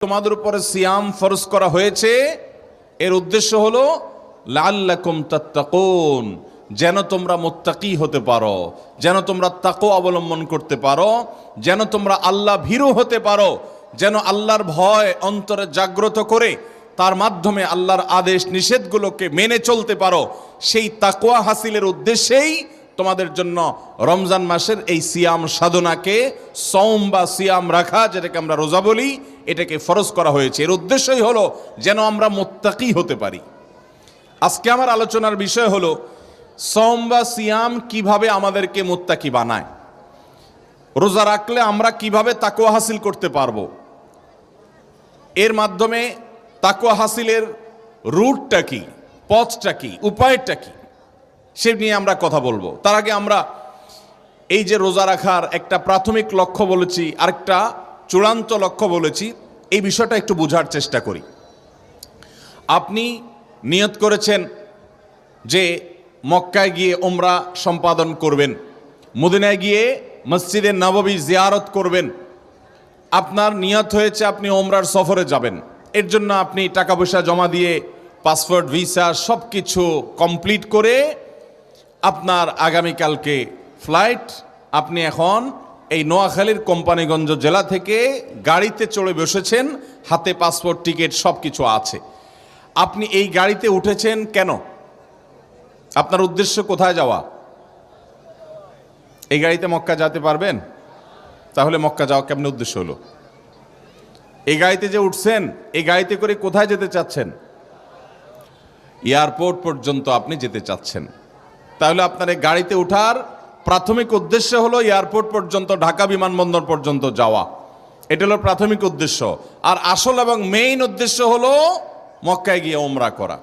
তোমাদের উপরে সিয়াম ফরজ করা হয়েছে, এর উদ্দেশ্য হলো লাআল্লাকুম তাত্তাকুন, যেন তোমরা মুত্তাকি হতে পারো, যেন তোমরা তাকওয়া অবলম্বন করতে পারো, যেন তোমরা আল্লাহ ভীরু হতে পারো, যেন আল্লাহর ভয় অন্তরে জাগ্রত করে তার মাধ্যমে আল্লাহর আদেশ নিষেধগুলোকে মেনে চলতে পারো। সেই তাকওয়া হাসিলের উদ্দেশ্যেই তোমাদের জন্য রমজান মাসের এই সিয়াম সাধনাকে, সওম বা সিয়াম রাখা, যেটাকে আমরা রোজা বলি, এটাকে ফরজ করা হয়েছে। এর উদ্দেশ্যই হলো যেন আমরা মুত্তাকি হতে পারি। আজকে আমার আলোচনার বিষয় হলো সওম বা সিয়াম কিভাবে আমাদেরকে মুত্তাকি বানায়, রোজা রাখলে আমরা কিভাবে তাকওয়া হাসিল করতে পারবো, এর মাধ্যমে তাকওয়া হাসিলের রুটটা কি, পথটা কি, উপায়টা কি, সে নিয়ে আমরা কথা বলবো। তার আগে আমরা এই যে রোজা রাখার একটা প্রাথমিক লক্ষ্য বলেছি, আরেকটা চূড়ান্ত লক্ষ্য বলেছি, এই বিষয়টা একটু বোঝার চেষ্টা করি। আপনি নিয়ত করেছেন যে মক্কায় গিয়ে উমরা সম্পাদন করবেন, মদিনায় গিয়ে মসজিদে নববী জিয়ারত করবেন, আপনার নিয়ত হয়েছে আপনি উমরার সফরে যাবেন। এর জন্য আপনি টাকা পয়সা জমা দিয়ে পাসপোর্ট, ভিসা সব কিছু কমপ্লিট করে আপনার আগামীকালকে ফ্লাইট, আপনি এখন এই নোয়াখালীর কোম্পানিগঞ্জ জেলা থেকে গাড়িতে চড়ে বসেছেন, হাতে পাসপোর্ট, টিকিট সব কিছু আছে। আপনি এই গাড়িতে উঠেছেন কেন? আপনার উদ্দেশ্য কোথায় যাওয়া? এই গাড়িতে মক্কা যেতে পারবেন? তাহলে মক্কা যাওয়া কেমন উদ্দেশ্য হলো? এই গাড়িতে যে উঠছেন, এই গাড়িতে করে কোথায় যেতে চাচ্ছেন? এয়ারপোর্ট পর্যন্ত আপনি যেতে চাচ্ছেন। তাহলে আপনার এই গাড়িতে ওঠার প্রাথমিক উদ্দেশ্য হলো এয়ারপোর্ট পর্যন্ত, ঢাকা বিমানবন্দর পর্যন্ত যাওয়া, এটা হলো প্রাথমিক উদ্দেশ্য। আর আসল এবং মেইন উদ্দেশ্য হলো মক্কায় গিয়ে উমরা করা।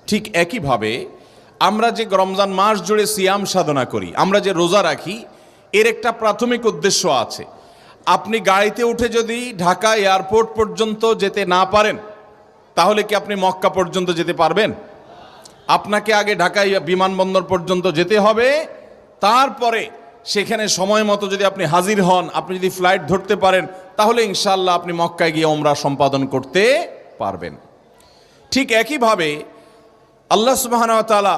ঠিক একইভাবে আমরা যে রমজান মাস জুড়ে সিয়াম সাধনা করি, আমরা যে রোজা রাখি, এর একটা প্রাথমিক উদ্দেশ্য আছে। আপনি গাড়িতে উঠে যদি ঢাকা এয়ারপোর্ট পর্যন্ত যেতে না পারেন, তাহলে কি আপনি মক্কা পর্যন্ত যেতে পারবেন? আপনাকে আগে ঢাকা বিমানবন্দর পর্যন্ত যেতে হবে, তারপরে সেখানে সময় মতো যদি আপনি হাজির হন, আপনি যদি ফ্লাইট ধরতে পারেন, তাহলে ইনশাআল্লাহ আপনি মক্কায় গিয়ে উমরা সম্পাদন করতে পারবেন। ঠিক একইভাবে আল্লাহ সুবহানাহু ওয়া তাআলা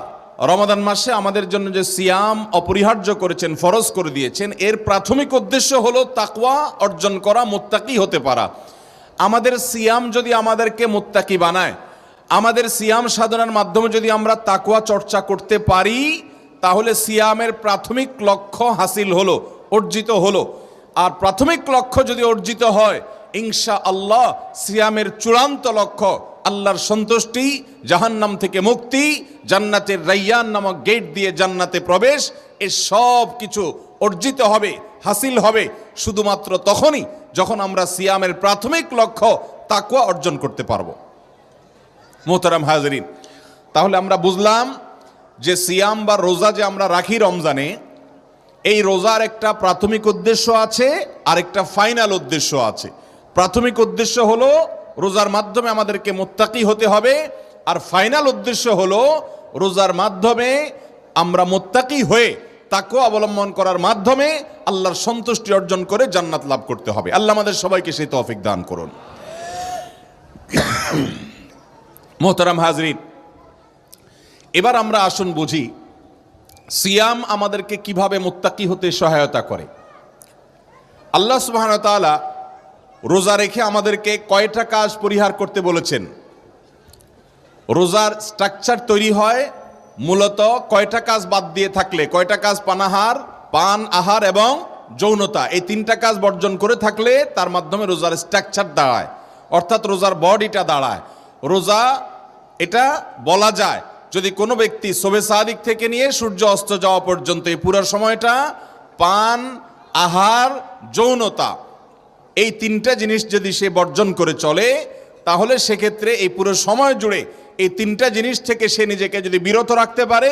রমাদান মাসে আমাদের জন্য যে সিয়াম অপরিহার্য করেছেন, ফরজ করে দিয়েছেন, এর প্রাথমিক উদ্দেশ্য হলো তাকওয়া অর্জন করা, মুত্তাকি হতে পারা। আমাদের সিয়াম যদি আমাদেরকে মুত্তাকি বানায়, আমাদের সিয়াম সাধনার মাধ্যমে যদি আমরা তাকওয়া চর্চা করতে পারি, তাহলে সিয়ামের প্রাথমিক লক্ষ্য হাসিল হলো, অর্জিত হলো। আর প্রাথমিক লক্ষ্য যদি অর্জিত হয়, ইনশাআল্লাহ সিয়ামের চূড়ান্ত লক্ষ্য আল্লাহর সন্তুষ্টি, জাহান্নাম থেকে মুক্তি, জান্নাতের রাইয়ান নামক গেট দিয়ে জান্নাতে প্রবেশ, এর সব কিছু অর্জিত হবে, হাসিল হবে শুধুমাত্র তখনই যখন আমরা সিয়ামের প্রাথমিক লক্ষ্য তাকওয়া অর্জন করতে পারবো। মোহতারাম হাজরিন, তাহলে আমরা বুঝলাম যে সিয়াম বা রোজা যে আমরা রাখি রমজানে, এই রোজার একটা প্রাথমিক উদ্দেশ্য আছে, আর একটা ফাইনাল উদ্দেশ্য আছে। প্রাথমিক উদ্দেশ্য হলো রোজার মাধ্যমে আমাদেরকে মুত্তাকি হতে হবে, আর ফাইনাল উদ্দেশ্য হলো রোজার মাধ্যমে আমরা মুত্তাকি হয়ে তাকওয়া অবলম্বন করার মাধ্যমে আল্লাহর সন্তুষ্টি অর্জন করে জান্নাত লাভ করতে হবে। আল্লাহ আমাদের সবাইকে সেই তৌফিক দান করুন। মোহতারাম হাজরিন, এবার আমরা আসুন বুঝি সিয়াম আমাদেরকে কিভাবে মুত্তাকি হতে সহায়তা করে। আল্লাহ সুবহানাহু ওয়া তাআলা রোজা রেখে আমাদেরকে কয়টা কাজ পরিহার করতে বলেছেন? রোজার স্ট্রাকচার তৈরি হয় মূলত কয়টা কাজ বাদ দিয়ে থাকলে, কয়টা কাজ পান, আহার এবং যৌনতা, এই তিনটা কাজ বর্জন করে থাকলে তার মাধ্যমে রোজার স্ট্রাকচার দাঁড়ায়, অর্থাৎ রোজার বডিটা দাঁড়ায়। রোজা এটা বলা যায় যদি কোনো ব্যক্তি শবে সাদিক থেকে নিয়ে সূর্য অস্ত যাওয়া পর্যন্ত এই পুরো সময়টা পান, আহার, যৌনতা, এই তিনটা জিনিস যদি সে বর্জন করে চলে, তাহলে সেক্ষেত্রে এই পুরো সময় জুড়ে এই তিনটা জিনিস থেকে সে নিজেকে যদি বিরত রাখতে পারে,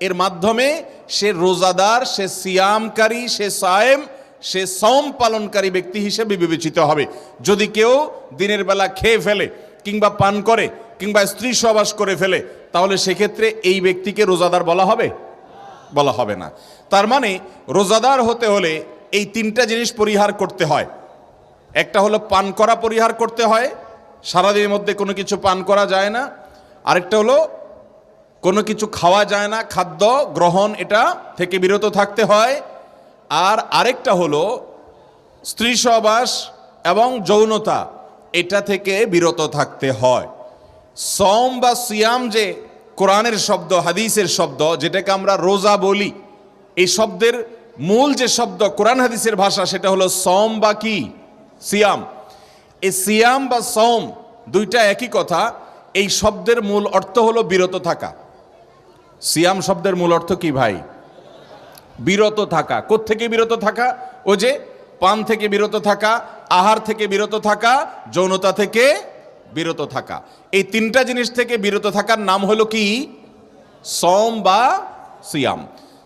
এর মাধ্যমে সে রোজাদার, সে সিয়ামকারী, সে সায়েম, সে সওম পালনকারী ব্যক্তি হিসেবে বিবেচিত হবে। যদি কেউ দিনের বেলা খেয়ে ফেলে, কিংবা পান করে, কিংবা স্ত্রী সহবাস করে ফেলে, তাহলে সেক্ষেত্রে এই ব্যক্তিকে রোজাদার বলা হবে? বলা হবে না। তার মানে রোজাদার হতে হলে এই তিনটা জিনিস পরিহার করতে হয়। একটা হলো পান করা পরিহার করতে হয়, সারাদিনের মধ্যে কোনো কিছু পান করা যায় না। আরেকটা হলো কোনো কিছু খাওয়া যায় না, খাদ্য গ্রহণ এটা থেকে বিরত থাকতে হয়। আর আরেকটা হলো স্ত্রী সহবাস এবং যৌনতা, এটা থেকে বিরত থাকতে হয়। সওম বা সিয়াম যে কোরআনের শব্দ, হাদিসের শব্দ, যেটাকে আমরা রোজা বলি, এই শব্দের মূল যে শব্দ কোরআন হাদিসের ভাষা, সেটা হলো সওম বা কি সিয়াম। এই সিয়াম বা সওম দুইটা একই কথা। এই শব্দের মূল অর্থ হলো বিরত থাকা। সিয়াম শব্দের মূল অর্থ কি ভাই? বিরত থাকা। কোত্থেকে বিরত থাকা? ও যে পান থেকে বিরত থাকা, আহার থেকে বিরত থাকা, যৌনতা থেকে বিরত থাকা। এই তিনটা জিনিস থেকে বিরত থাকার নাম হলো কি? সওম বা সিয়াম।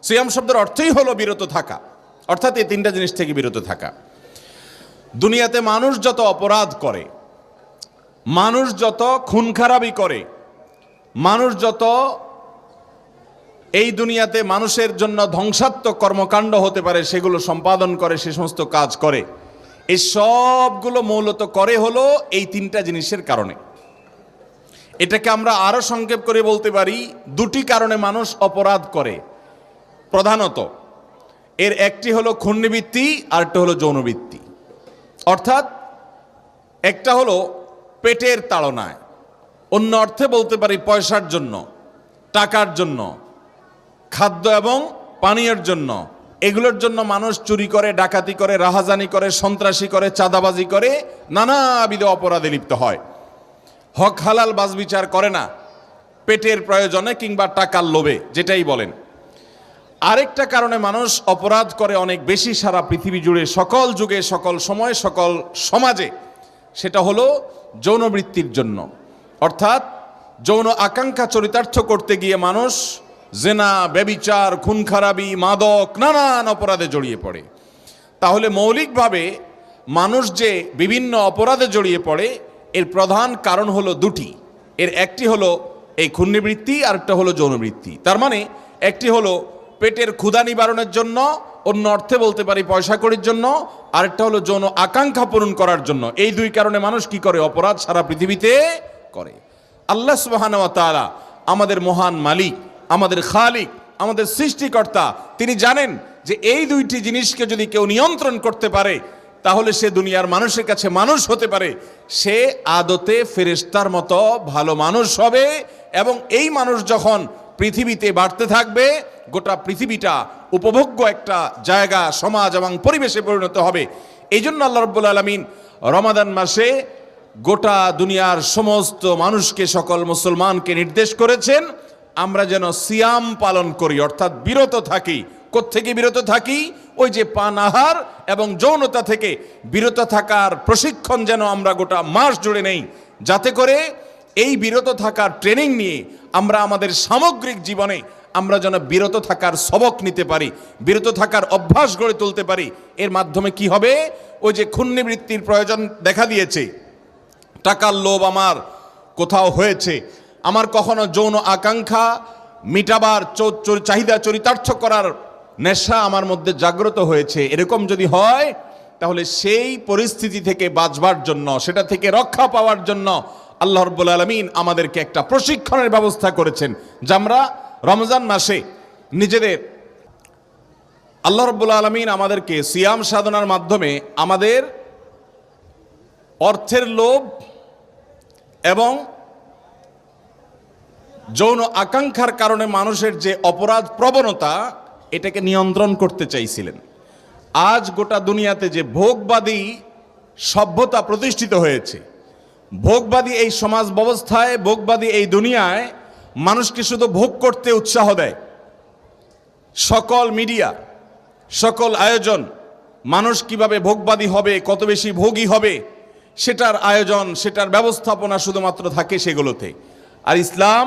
সিয়াম শব্দের অর্থই হলো বিরত থাকা, অর্থাৎ এই তিনটা জিনিস থেকে বিরত থাকা। দুনিয়াতে মানুষ যত অপরাধ করে, মানুষ যত খুন খারাপি করে, মানুষ যত এই দুনিয়াতে মানুষের জন্য ধ্বংসাত্মক কর্মকাণ্ড হতে পারে সেগুলো সম্পাদন করে, সে সমস্ত কাজ করে, এই সবগুলো মূলত করে হলো এই তিনটা জিনিসের কারণে। এটাকে আমরা আরো সংক্ষেপ করে বলতে পারি, দুটি কারণে মানুষ অপরাধ করে প্রধানত। এর একটি হলো খুন্নিবৃত্তি, আরেকটা হলো যৌনবৃত্তি। অর্থাৎ একটা হলো পেটের তাড়নায়, অন্য অর্থে বলতে পারি পয়সার জন্য, টাকার জন্য, খাদ্য এবং পানীয়ের জন্য। এগুলোর জন্য মানুষ চুরি করে, ডাকাতি করে, রাহাজানি করে, সন্ত্রাসী করে, চাঁদাবাজি করে, নানাবিধ অপরাধে লিপ্ত হয়। হক হালাল বাছবিচার করে না, পেটের প্রয়োজনে কিংবা টাকার লোভে, যেটাই বলেন। আরেকটা কারণে মানুষ অপরাধ করে অনেক বেশি সারা পৃথিবী জুড়ে, সকল যুগে, সকল সময়, সকল সমাজে, সেটা হলো যৌনবৃত্তির জন্য। অর্থাৎ যৌন আকাঙ্ক্ষা চরিতার্থ করতে গিয়ে মানুষ জেনা, ব্যভিচার, খুন খারাপি, মাদক, নানান অপরাধে জড়িয়ে পড়ে। তাহলে মৌলিকভাবে মানুষ যে বিভিন্ন অপরাধে জড়িয়ে পড়ে, এর প্রধান কারণ হলো দুটি। এর একটি হলো এই খুন্নিবৃত্তি, আর একটা হলো যৌনবৃত্তি। তার মানে একটি হলো পেটের ক্ষুধা নিবারণের জন্য, অন্য অর্থে বলতে পারি পয়সা কড়ির জন্য, আরেকটা হলো যৌন আকাঙ্ক্ষা পূরণ করার জন্য। এই দুই কারণে মানুষ কি করে? অপরাধ সারা পৃথিবীতে করে। আল্লাহ সুবহানাহু ওয়া তাআলা আমাদের মহান মালিক, আমাদের খালিক, আমাদের সৃষ্টিকর্তা, তিনি জানেন যে এই দুইটি জিনিসকে যদি কেউ নিয়ন্ত্রণ করতে পারে তাহলে সে দুনিয়ার মানুষের কাছে মানুষ হতে পারে, সে আদতে ফেরেশতার মতো ভালো মানুষ হবে। এবং এই মানুষ যখন পৃথিবীতে বাড়তে থাকবে, গোটা পৃথিবীটা উপভোগ্য একটা জায়গা, সমাজ এবং পরিবেশে পরিণত হবে। এই জন্য আল্লাহ রাব্বুল আলামিন রমাদান মাসে গোটা দুনিয়ার সমস্ত মানুষকে, সকল মুসলমানকে নির্দেশ করেছেন আমরা যেন সিয়াম পালন করি, অর্থাৎ বিরত থাকি। কোত্থেকে বিরত থাকি? ওই যে পান, আহার এবং যৌনতা থেকে বিরত থাকার প্রশিক্ষণ যেন আমরা গোটা মাস জুড়ে নেই, যাতে করে এই বিরত থাকার ট্রেনিং নিয়ে আমরা আমাদের সামগ্রিক জীবনে আমরা যেন বিরত থাকার সবক নিতে পারি, বিরত থাকার অভ্যাস গড়ে তুলতে পারি। এর মাধ্যমে কি হবে? ওই যে খুন্নিবৃত্তির প্রয়োজন দেখা দিয়েছে, টাকার লোভ আমার কোথাও হয়েছে, আমার কখনো যৌন আকাঙ্ক্ষা মিটাবার চাহিদা চরিতার্থ করার নেশা আমার মধ্যে জাগ্রত হয়েছে, এরকম যদি হয় তাহলে সেই পরিস্থিতি থেকে বাঁচবার জন্য, সেটা থেকে রক্ষা পাওয়ার জন্য আল্লাহ রাব্বুল আলামিন আমাদেরকে একটা প্রশিক্ষণের ব্যবস্থা করেছেন, যা আমরা রমজান মাসে নিজেদের, আল্লাহ রাব্বুল আলামিন আমাদেরকে সিয়াম সাধনার মাধ্যমে আমাদের অর্থের লোভ এবং যৌন আকাঙ্ক্ষার কারণে মানুষের যে অপরাধ প্রবণতা, এটাকে নিয়ন্ত্রণ করতে চাইছিলেন। আজ গোটা দুনিয়াতে যে ভোগবাদী সভ্যতা প্রতিষ্ঠিত হয়েছে, ভোগবাদী এই সমাজ ব্যবস্থায়, ভোগবাদী এই দুনিয়ায় মানুষকে শুধু ভোগ করতে উৎসাহ দেয়। সকল মিডিয়া, সকল আয়োজন, মানুষ কিভাবে ভোগবাদী হবে, কত বেশি ভোগী হবে, সেটার আয়োজন, সেটার ব্যবস্থাপনা শুধুমাত্র থাকে সেগুলোতে। আর ইসলাম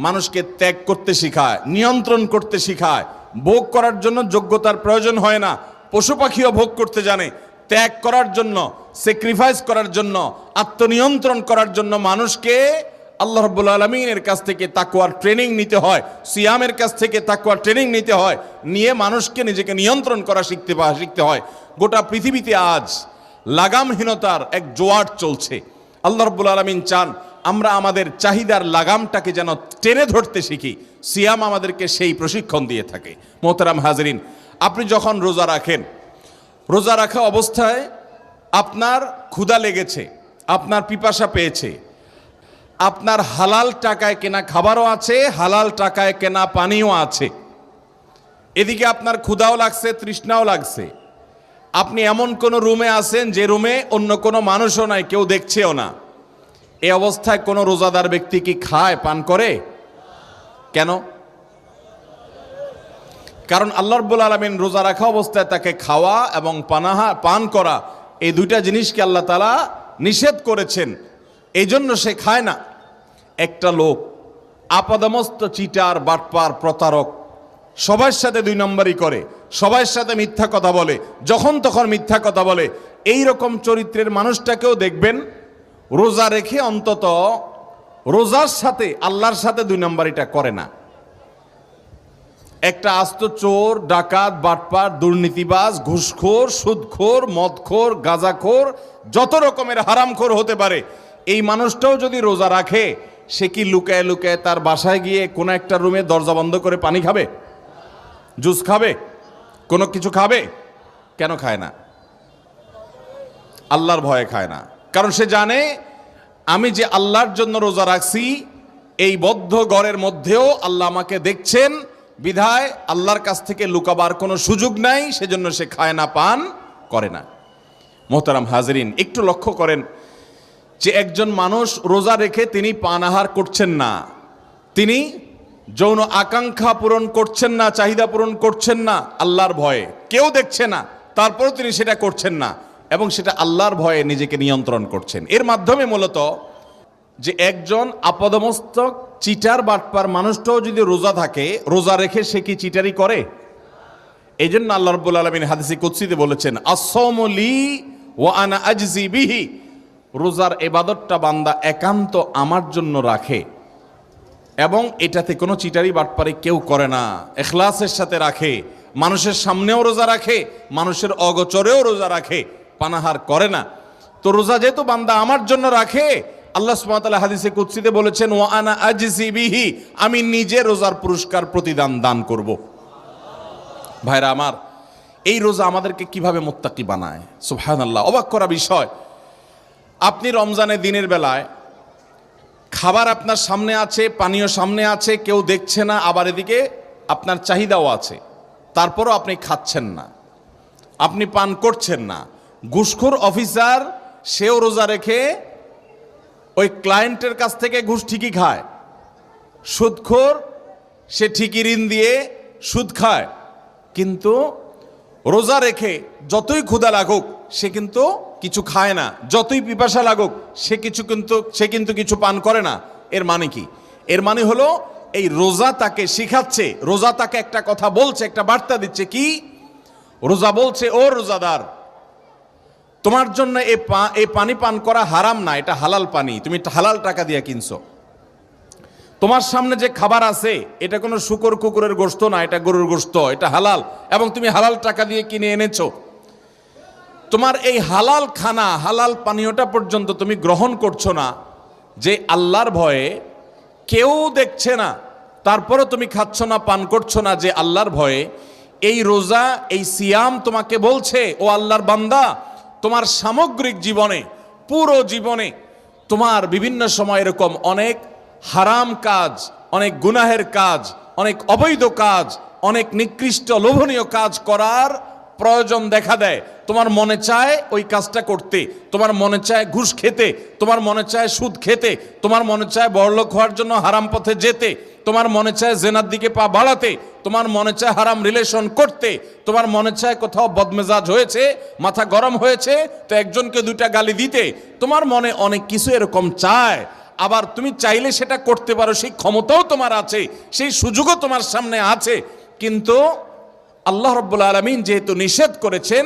মানুষকে ত্যাগ করতে শেখায়, নিয়ন্ত্রণ করতে শেখায়। ভোগ করার জন্য যোগ্যতার প্রয়োজন হয় না, পশু পাখিও ভোগ করতে জানে। ত্যাগ করার জন্য, স্যাক্রিফাইস করার জন্য, আত্মনিয়ন্ত্রণ করার জন্য মানুষকে আল্লাহ রাব্বুল আলামিনের কাছ থেকে তাকওয়ার ট্রেনিং নিতে হয়, সিয়ামের কাছ থেকে তাকওয়ার ট্রেনিং নিতে হয়, নিয়ে মানুষকে নিজেকে নিয়ন্ত্রণ করা শিখতে হয়। গোটা পৃথিবীতে আজ লাগামহীনতার এক জোয়ার চলছে। আল্লাহ রাব্বুল আলামিন চান আমরা আমাদের চাহিদার লাগামটাকে যেন টেনে ধরতে শিখি। সিয়াম আমাদেরকে সেই প্রশিক্ষণ দিয়ে থাকে। মোহতারাম হাজরিন, আপনি যখন রোজা রাখেন, রোজা রাখা অবস্থায় আপনার ক্ষুধা লেগেছে, আপনার পিপাসা পেয়েছে, আপনার হালাল টাকায় কেনা খাবারও আছে, হালাল টাকায় কেনা পানিও আছে, এদিকে আপনার ক্ষুধাও লাগছে, তৃষ্ণাও লাগছে। আপনি এমন কোনো রুমে আছেন যে রুমে অন্য কোনো মানুষও নাই, কেউ দেখছেও না। এই অবস্থায় কোনো রোজাদার ব্যক্তি কি খায়, পান করে? কেন? কারণ আল্লাহ রাব্বুল আলামিন রোজা রাখা অবস্থায় তাকে খাওয়া এবং পান করা এই দুইটা জিনিসকে আল্লাহ তাআলা নিষেধ করেছেন, এই জন্য সে খায় না। একটা লোক আপাদমস্ত চিটার, বাটপার, প্রতারক, সবার সাথে দুই নম্বরই করে, সবার সাথে মিথ্যা কথা বলে, যখন তখন মিথ্যা কথা বলে, এই রকম চরিত্রের মানুষটাকেও দেখবেন রোজা রেখে অন্তত রোজার সাথে আল্লাহর সাথে দুই নম্বরিটা করে না। একটা আস্ত চোর, ডাকাত, বাটপার, দুর্নীতিবাজ, ঘুষখোর, সুদখোর, মদখোর, গাঁজাখোর, যত রকমের হারামখোর হতে পারে, এই মানুষটাও যদি রোজা রাখে, সে কি লুকায় লুকায় তার বাসায় গিয়ে কোনো একটা রুমে দরজা বন্ধ করে পানি খাবে, জুস খাবে, কোনো কিছু খাবে? কেন খায় না? আল্লাহর ভয়ে খায় না। কারণ সে জানে আমি যে আল্লাহর জন্য রোজা রাখছি, এই বদ্ধ ঘরের মধ্যেও আল্লাহ আমাকে দেখছেন, বিধায় আল্লাহর কাছ থেকে লুকাবার কোনো সুযোগ নাই, সেজন্য সে খায় না, পান করে না। মোহতারাম হাজরিন, একটু লক্ষ্য করেন যে একজন মানুষ রোজা রেখে তিনি পান আহার করছেন না, তিনি যৌন আকাঙ্ক্ষা পূরণ করছেন না, চাহিদা পূরণ করছেন না, আল্লাহর ভয়ে, কেউ দেখছে না, তারপরেও তিনি সেটা করছেন না, এবং সেটা আল্লাহর ভয়ে নিজেকে নিয়ন্ত্রণ করছেন। এর মাধ্যমে মূলত যে একজন আপাদমস্তক চিটার বাটপার মানুষটাও যদি রোজা থাকে, রোজা রেখে সে কি চিটারি করে? এই জন্য আল্লাহ রাব্বুল আলামিন হাদিসে কুদসিতে বলেছেন, আস-সাওমু লি ওয়া আনা আজজি বিহি, রোজার ইবাদতটা বান্দা একান্ত আমার জন্য রাখে এবং এটাতে কোনো চিটারি বাটপারি কেউ করে না, ইখলাসের সাথে রাখে, মানুষের সামনেও রোজা রাখে, মানুষের অগোচরেও রোজা রাখে, পানাহার করে না। তো রোজা যেহেতু বান্দা আমার জন্য রাখে, আল্লাহ সুবহানাহু ওয়া তাআলা হাদিসে কুদসিতে বলেছেন, ওয়া আনা আজজি বিহি, আমি নিজে রোজার পুরস্কার প্রতিদান দান করব। ভাইরা আমার, এই রোজা আমাদেরকে কিভাবে মুত্তাকি বানায়, সুবহানাল্লাহ, অবাক করা বিষয়। আপনি রমজানের দিনের বেলায় খাবার আপনার সামনে আছে, পানীয় সামনে আছে, কেউ দেখছে না, আবার এদিকে আপনার চাহিদাও আছে, তারপরও আপনি খাচ্ছেন না, আপনি পান করছেন না। ঘুষখোর অফিসার সেও রোজা রেখে ওই ক্লায়েন্টের কাছ থেকে ঘুষ ঠিকই খায়, সুদখোর সে ঠিকই ঋণ দিয়ে সুদ খায়, কিন্তু রোজা রেখে যতই ক্ষুধা লাগুক সে কিন্তু কিছু খায় না, যতই পিপাসা লাগুক সে কিন্তু কিছু পান করে না। এর মানে কি? এর মানে হলো এই রোজা তাকে শিখাচ্ছে, রোজা তাকে একটা কথা বলছে, একটা বার্তা দিচ্ছে। কি? রোজা বলছে, ও রোজাদার, তোমার জন্য এই পানি পান করা হারাম না, এটা হালাল পানি, তুমি হালাল টাকা দিয়ে কিনছো। তোমার সামনে যে খাবার আছে এটা কোনো শূকর কুকুরের গোশত না, এটা গরুর গোশত, এটা হালাল এবং তুমি হালাল টাকা দিয়ে কিনে এনেছো। তোমার এই হালাল খানা, হালাল পানীয়টা পর্যন্ত তুমি গ্রহণ করছো না, যে আল্লাহর ভয়ে কেউ দেখছে না, তারপরে তুমি খাচ্ছ না, পান করছো না, যে আল্লাহর ভয়ে। এই রোজা, এই সিয়াম তোমাকে বলছে, ও আল্লাহর বান্দা, তোমার সামগ্রিক জীবনে, পুরো জীবনে তোমার বিভিন্ন সময় এরকম অনেক হারাম কাজ, অনেক গুনাহের কাজ, অনেক অবৈধ কাজ, অনেক নিকৃষ্ট লোভনীয় কাজ করার প্রয়োজন দেখা দেয়। তোমার মনে চায় ওই কাজটা করতে, তোমার মনে চায় ঘুষ খেতে, তোমার মনে চায় সুদ খেতে, তোমার মনে চায় বড়লোক হওয়ার জন্য হারাম পথে যেতে, তোমার মনে চায় জেনার দিকে পা বাড়াতে, তোমার মনে চায় হারাম রিলেশন করতে, তোমার মনে চায় কোথাও বদমেজাজ হয়েছে, মাথা গরম হয়েছে, তো একজনকে দুইটা গালি দিতে, তোমার মনে অনেক কিছু এরকম চায়। আবার তুমি চাইলে সেটা করতে পারো, সেই ক্ষমতাও তোমার আছে, সেই সুযোগও তোমার সামনে আছে, কিন্তু আল্লাহ রাব্বুল আলামিন যেহেতু নিষেধ করেছেন,